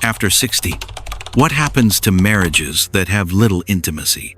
After 60, what happens to marriages that have little intimacy?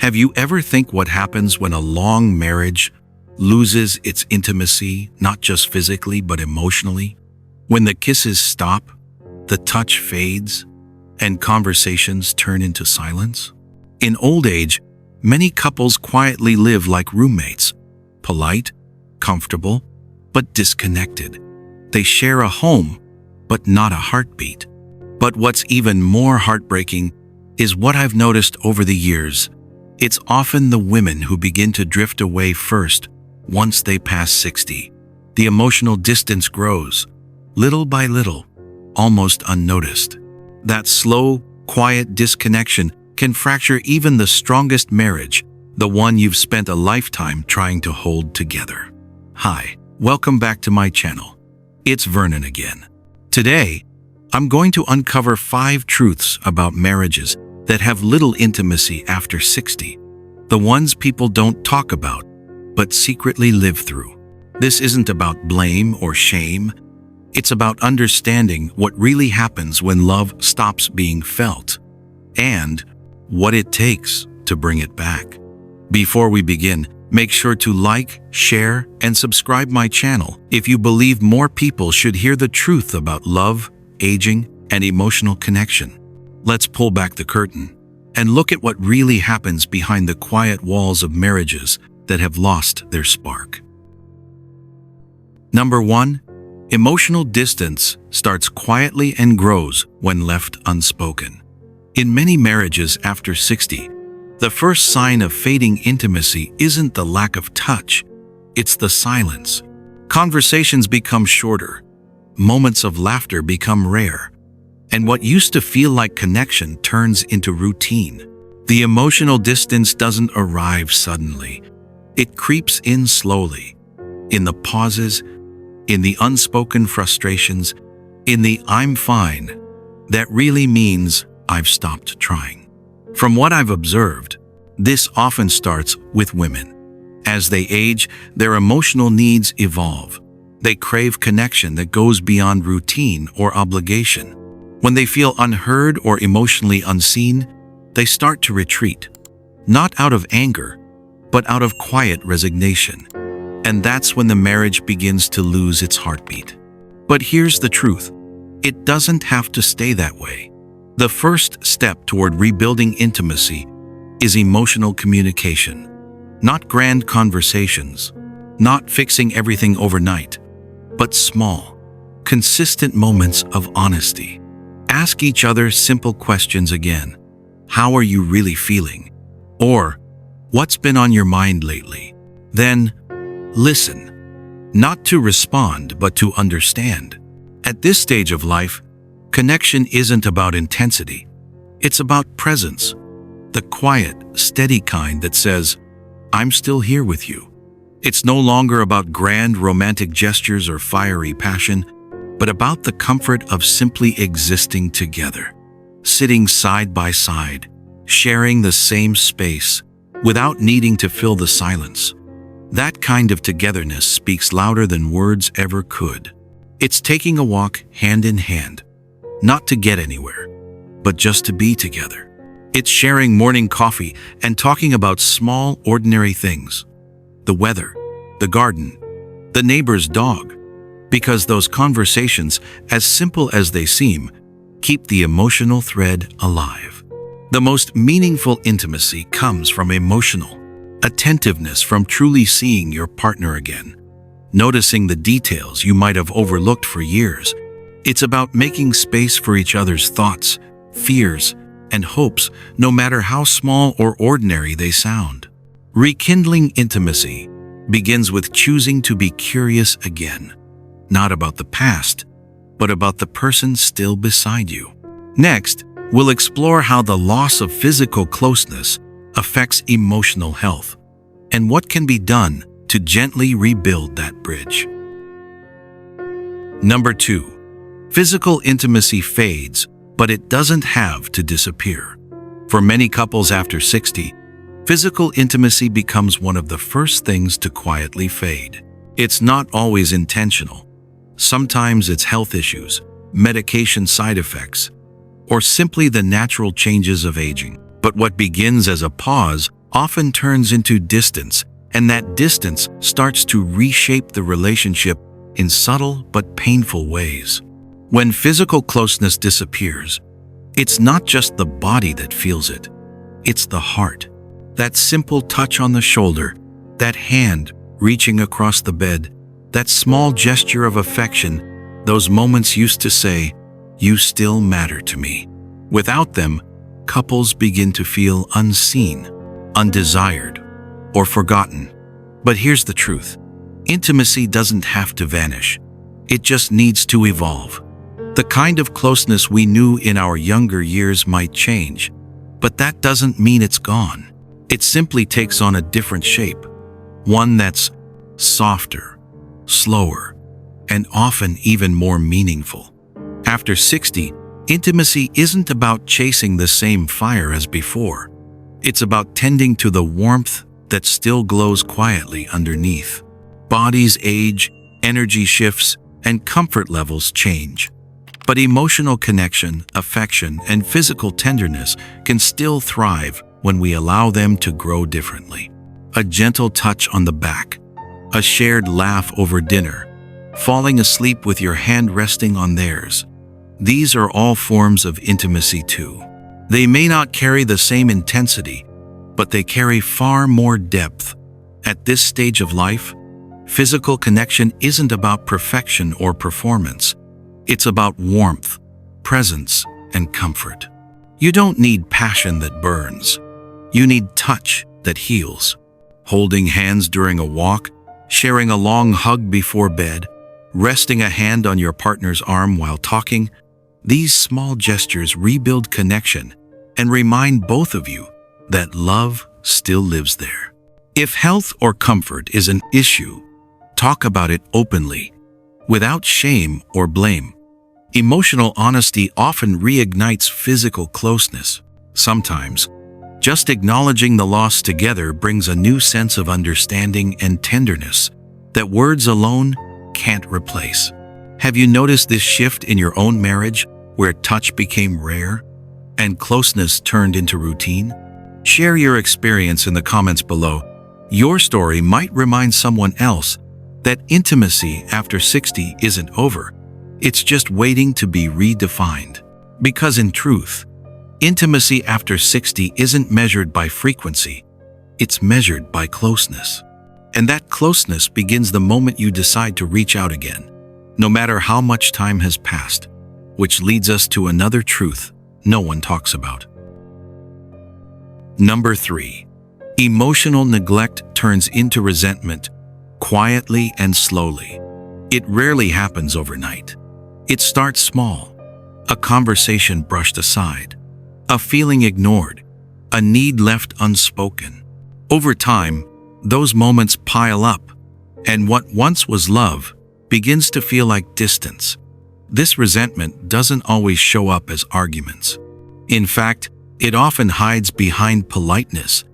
Have you ever think what happens when a long marriage loses its intimacy, not just physically but emotionally? When the kisses stop, the touch fades, and conversations turn into silence? In old age, many couples quietly live like roommates, polite, comfortable, but disconnected. They share a home, but not a heartbeat. But what's even more heartbreaking is what I've noticed over the years. It's often the women who begin to drift away first once they pass 60. The emotional distance grows, little by little, almost unnoticed. That slow, quiet disconnection can fracture even the strongest marriage, the one you've spent a lifetime trying to hold together. Hi, welcome back to my channel. It's Vernon again. Today, I'm going to uncover 5 truths about marriages that have little intimacy after 60. The ones people don't talk about, but secretly live through. This isn't about blame or shame. It's about understanding what really happens when love stops being felt, and what it takes to bring it back. Before we begin, make sure to like, share, and subscribe my channel if you believe more people should hear the truth about love, aging, and emotional connection. Let's pull back the curtain and look at what really happens behind the quiet walls of marriages that have lost their spark. Number 1. Emotional distance starts quietly and grows when left unspoken. In many marriages after 60, the first sign of fading intimacy isn't the lack of touch, it's the silence. Conversations become shorter, moments of laughter become rare, and what used to feel like connection turns into routine. The emotional distance doesn't arrive suddenly. It creeps in slowly, in the pauses, in the unspoken frustrations, in the "I'm fine" that really means I've stopped trying. From what I've observed, this often starts with women. As they age, their emotional needs evolve. They crave connection that goes beyond routine or obligation. When they feel unheard or emotionally unseen, they start to retreat, not out of anger, but out of quiet resignation. And that's when the marriage begins to lose its heartbeat. But here's the truth. It doesn't have to stay that way. The first step toward rebuilding intimacy is emotional communication. Not grand conversations, not fixing everything overnight, but small, consistent moments of honesty. Ask each other simple questions again. How are you really feeling? Or, what's been on your mind lately? Then, listen, not to respond, but to understand. At this stage of life, connection isn't about intensity. It's about presence, the quiet, steady kind that says, "I'm still here with you." It's no longer about grand romantic gestures or fiery passion, but about the comfort of simply existing together, sitting side by side, sharing the same space, without needing to fill the silence. That kind of togetherness speaks louder than words ever could. It's taking a walk hand in hand, not to get anywhere, but just to be together. It's sharing morning coffee and talking about small, ordinary things. The weather, the garden, the neighbor's dog. Because those conversations, as simple as they seem, keep the emotional thread alive. The most meaningful intimacy comes from emotional attentiveness, from truly seeing your partner again, noticing the details you might have overlooked for years. It's about making space for each other's thoughts, fears, and hopes, no matter how small or ordinary they sound. Rekindling intimacy begins with choosing to be curious again, not about the past, but about the person still beside you. Next, we'll explore how the loss of physical closeness affects emotional health, and what can be done to gently rebuild that bridge. Number 2. Physical intimacy fades, but it doesn't have to disappear. For many couples after 60, physical intimacy becomes one of the first things to quietly fade. It's not always intentional. Sometimes it's health issues, medication side effects, or simply the natural changes of aging. But what begins as a pause often turns into distance, and that distance starts to reshape the relationship in subtle but painful ways. When physical closeness disappears, it's not just the body that feels it, it's the heart. That simple touch on the shoulder, that hand reaching across the bed, that small gesture of affection, those moments used to say, "You still matter to me." Without them, couples begin to feel unseen, undesired, or forgotten. But here's the truth. Intimacy doesn't have to vanish. It just needs to evolve. The kind of closeness we knew in our younger years might change, but that doesn't mean it's gone. It simply takes on a different shape, one that's softer, slower, and often even more meaningful. After 60, intimacy isn't about chasing the same fire as before. It's about tending to the warmth that still glows quietly underneath. Bodies age, energy shifts, and comfort levels change. But emotional connection, affection, and physical tenderness can still thrive when we allow them to grow differently. A gentle touch on the back, a shared laugh over dinner, falling asleep with your hand resting on theirs. These are all forms of intimacy too. They may not carry the same intensity, but they carry far more depth. At this stage of life, physical connection isn't about perfection or performance. It's about warmth, presence, and comfort. You don't need passion that burns. You need touch that heals. Holding hands during a walk, sharing a long hug before bed, resting a hand on your partner's arm while talking, these small gestures rebuild connection and remind both of you that love still lives there. If health or comfort is an issue, talk about it openly, without shame or blame. Emotional honesty often reignites physical closeness. Sometimes, just acknowledging the loss together brings a new sense of understanding and tenderness that words alone can't replace. Have you noticed this shift in your own marriage, where touch became rare and closeness turned into routine? Share your experience in the comments below. Your story might remind someone else that intimacy after 60 isn't over. It's just waiting to be redefined. Because in truth, intimacy after 60 isn't measured by frequency, it's measured by closeness. And that closeness begins the moment you decide to reach out again, no matter how much time has passed, which leads us to another truth no one talks about. Number 3. Emotional neglect turns into resentment, quietly and slowly. It rarely happens overnight. It starts small, a conversation brushed aside, a feeling ignored, a need left unspoken. Over time, those moments pile up, and what once was love begins to feel like distance. This resentment doesn't always show up as arguments. In fact, it often hides behind politeness,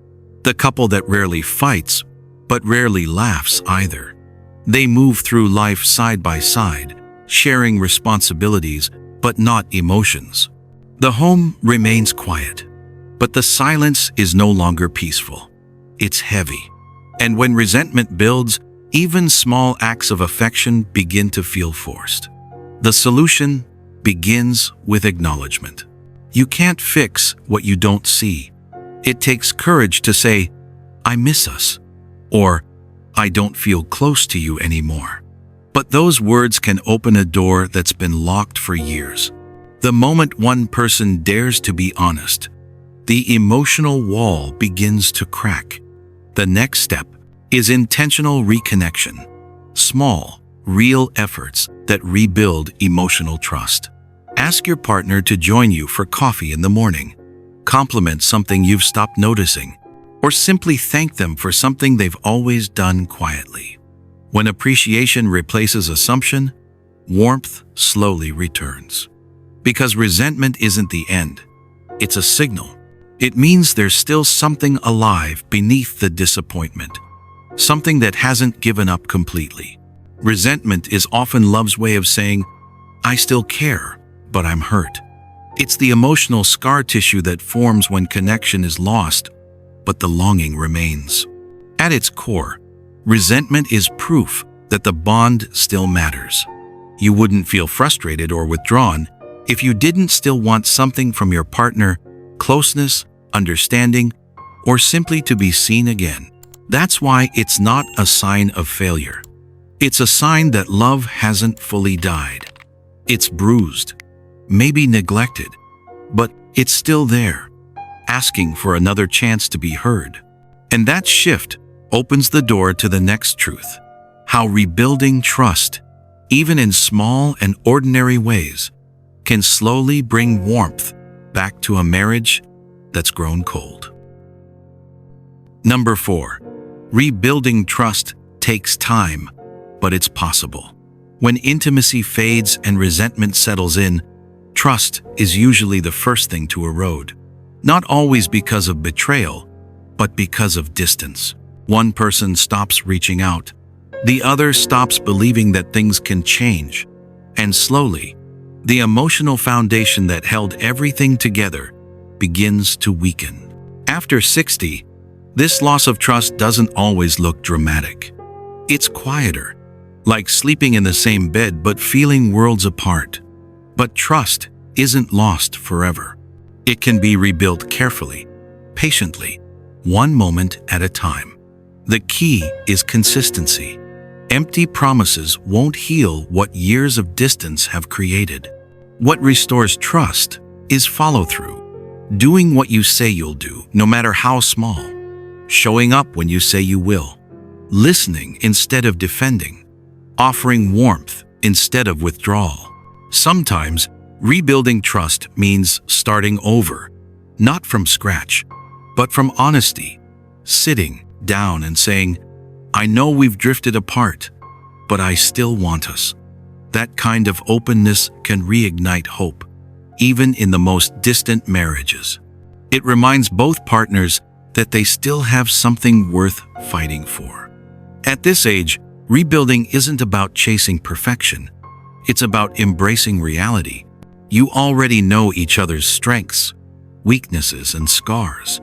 the couple that rarely fights, but rarely laughs either. They move through life side by side, sharing responsibilities, but not emotions. The home remains quiet, but the silence is no longer peaceful. It's heavy. And when resentment builds, even small acts of affection begin to feel forced. The solution begins with acknowledgement. You can't fix what you don't see. It takes courage to say, "I miss us," or "I don't feel close to you anymore." But those words can open a door that's been locked for years. The moment one person dares to be honest, the emotional wall begins to crack. The next step is intentional reconnection. Small, real efforts that rebuild emotional trust. Ask your partner to join you for coffee in the morning. Compliment something you've stopped noticing, or simply thank them for something they've always done quietly. When appreciation replaces assumption, warmth slowly returns. Because resentment isn't the end, it's a signal. It means there's still something alive beneath the disappointment, something that hasn't given up completely. Resentment is often love's way of saying, I still care, but I'm hurt. It's the emotional scar tissue that forms when connection is lost, but the longing remains. At its core, resentment is proof that the bond still matters. You wouldn't feel frustrated or withdrawn if you didn't still want something from your partner, closeness, understanding, or simply to be seen again. That's why it's not a sign of failure. It's a sign that love hasn't fully died. It's bruised, maybe neglected, but it's still there, asking for another chance to be heard. And that shift opens the door to the next truth: how rebuilding trust, even in small and ordinary ways, can slowly bring warmth back to a marriage that's grown cold. Number 4. Rebuilding trust takes time, but it's possible. When intimacy fades and resentment settles in, trust is usually the first thing to erode. Not always because of betrayal, but because of distance. One person stops reaching out, the other stops believing that things can change, and slowly, the emotional foundation that held everything together begins to weaken. After 60, this loss of trust doesn't always look dramatic. It's quieter, like sleeping in the same bed but feeling worlds apart. But trust isn't lost forever. It can be rebuilt carefully, patiently, one moment at a time. The key is consistency. Empty promises won't heal what years of distance have created. What restores trust is follow-through. Doing what you say you'll do, no matter how small. Showing up when you say you will. Listening instead of defending. Offering warmth instead of withdrawal. Sometimes, rebuilding trust means starting over, not from scratch, but from honesty. Sitting down and saying, "I know we've drifted apart, but I still want us." That kind of openness can reignite hope, even in the most distant marriages. It reminds both partners that they still have something worth fighting for. At this age, rebuilding isn't about chasing perfection. It's about embracing reality. You already know each other's strengths, weaknesses, and scars.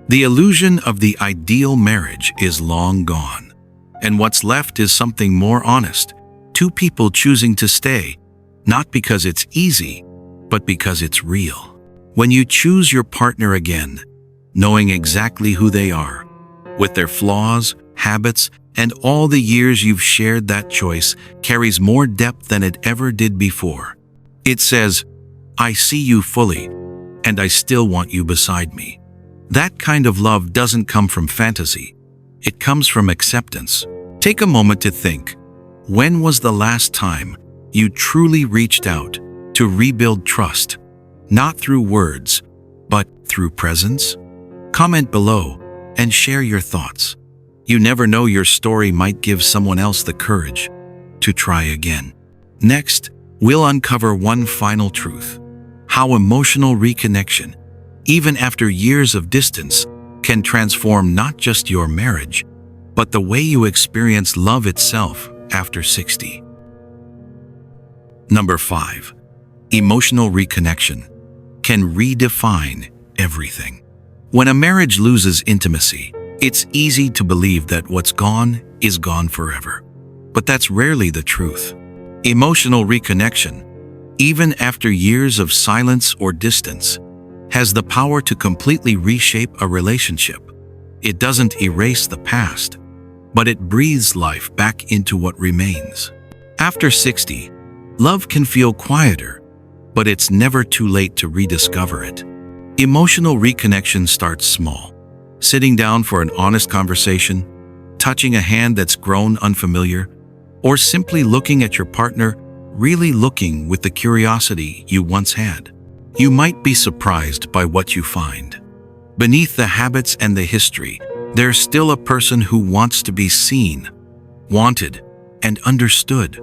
The illusion of the ideal marriage is long gone, and what's left is something more honest. Two people choosing to stay, not because it's easy, but because it's real. When you choose your partner again, knowing exactly who they are, with their flaws, habits, and all the years you've shared, that choice carries more depth than it ever did before. It says, "I see you fully, and I still want you beside me." That kind of love doesn't come from fantasy. It comes from acceptance. Take a moment to think. When was the last time you truly reached out to rebuild trust? Not through words, but through presence? Comment below and share your thoughts. You never know, your story might give someone else the courage to try again. Next, we'll uncover one final truth: how emotional reconnection, even after years of distance, can transform not just your marriage, but the way you experience love itself after 60. Number 5. Emotional reconnection can redefine everything. When a marriage loses intimacy, it's easy to believe that what's gone is gone forever. But that's rarely the truth. Emotional reconnection, even after years of silence or distance, has the power to completely reshape a relationship. It doesn't erase the past, but it breathes life back into what remains. After 60, love can feel quieter, but it's never too late to rediscover it. Emotional reconnection starts small. Sitting down for an honest conversation, touching a hand that's grown unfamiliar, or simply looking at your partner, really looking with the curiosity you once had. You might be surprised by what you find. Beneath the habits and the history, there's still a person who wants to be seen, wanted, and understood.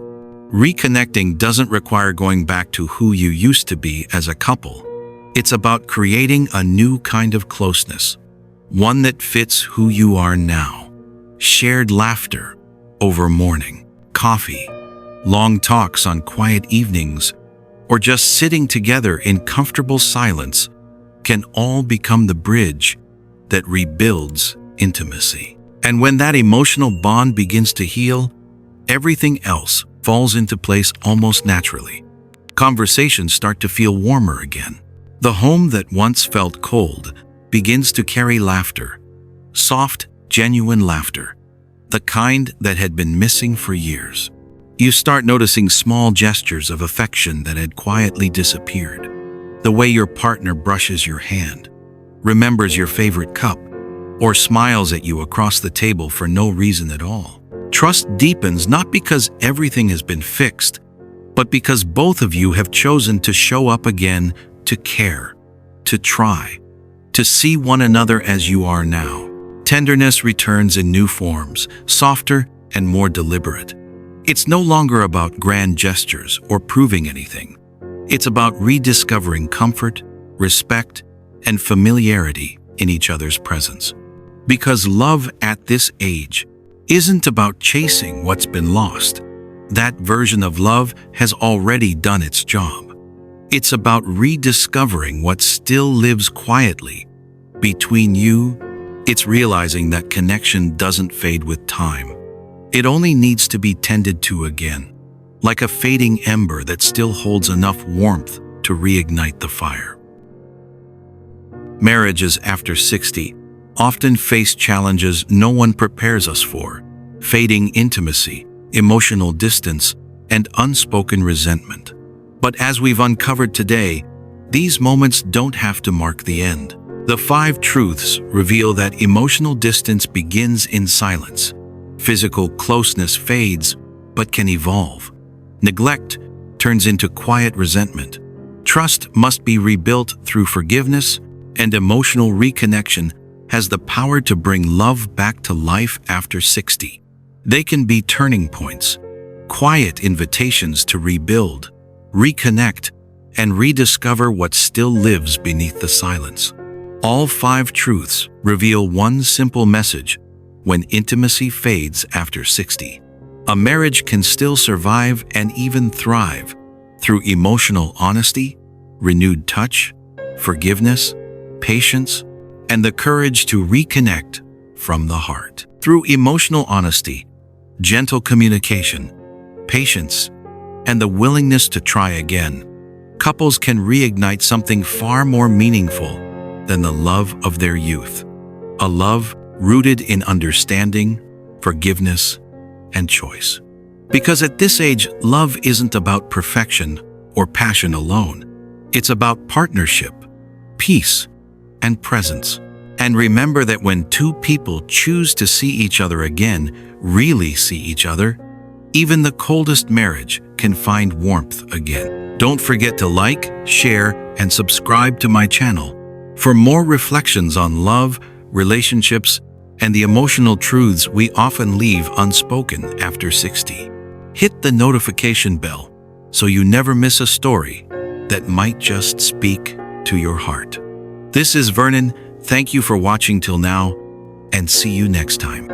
Reconnecting doesn't require going back to who you used to be as a couple. It's about creating a new kind of closeness, one that fits who you are now. Shared laughter over morning coffee, long talks on quiet evenings or just sitting together in comfortable silence can all become the bridge that rebuilds intimacy. And when that emotional bond begins to heal, everything else falls into place almost naturally. Conversations start to feel warmer again. The home that once felt cold begins to carry laughter, soft, genuine laughter, the kind that had been missing for years. You start noticing small gestures of affection that had quietly disappeared. The way your partner brushes your hand, remembers your favorite cup, or smiles at you across the table for no reason at all. Trust deepens not because everything has been fixed, but because both of you have chosen to show up again, to care, to try, to see one another as you are now. Tenderness returns in new forms, softer and more deliberate. It's no longer about grand gestures or proving anything. It's about rediscovering comfort, respect, and familiarity in each other's presence. Because love at this age isn't about chasing what's been lost. That version of love has already done its job. It's about rediscovering what still lives quietly between you. It's realizing that connection doesn't fade with time. It only needs to be tended to again, like a fading ember that still holds enough warmth to reignite the fire. Marriages after 60 often face challenges no one prepares us for: fading intimacy, emotional distance, and unspoken resentment. But as we've uncovered today, these moments don't have to mark the end. The 5 truths reveal that emotional distance begins in silence. Physical closeness fades, but can evolve. Neglect turns into quiet resentment. Trust must be rebuilt through forgiveness, and emotional reconnection has the power to bring love back to life after 60. They can be turning points, quiet invitations to rebuild, reconnect, and rediscover what still lives beneath the silence. All 5 truths reveal one simple message: when intimacy fades after 60, a marriage can still survive and even thrive through emotional honesty, renewed touch, forgiveness, patience, and the courage to reconnect from the heart. Through emotional honesty, gentle communication, patience, and the willingness to try again, couples can reignite something far more meaningful than the love of their youth. A love rooted in understanding, forgiveness, and choice. Because at this age, love isn't about perfection or passion alone. It's about partnership, peace, and presence. And remember that when 2 people choose to see each other again, really see each other, even the coldest marriage can find warmth again. Don't forget to like, share, and subscribe to my channel for more reflections on love, relationships, and the emotional truths we often leave unspoken after 60. Hit the notification bell so you never miss a story that might just speak to your heart. This is Vernon. Thank you for watching till now, and see you next time.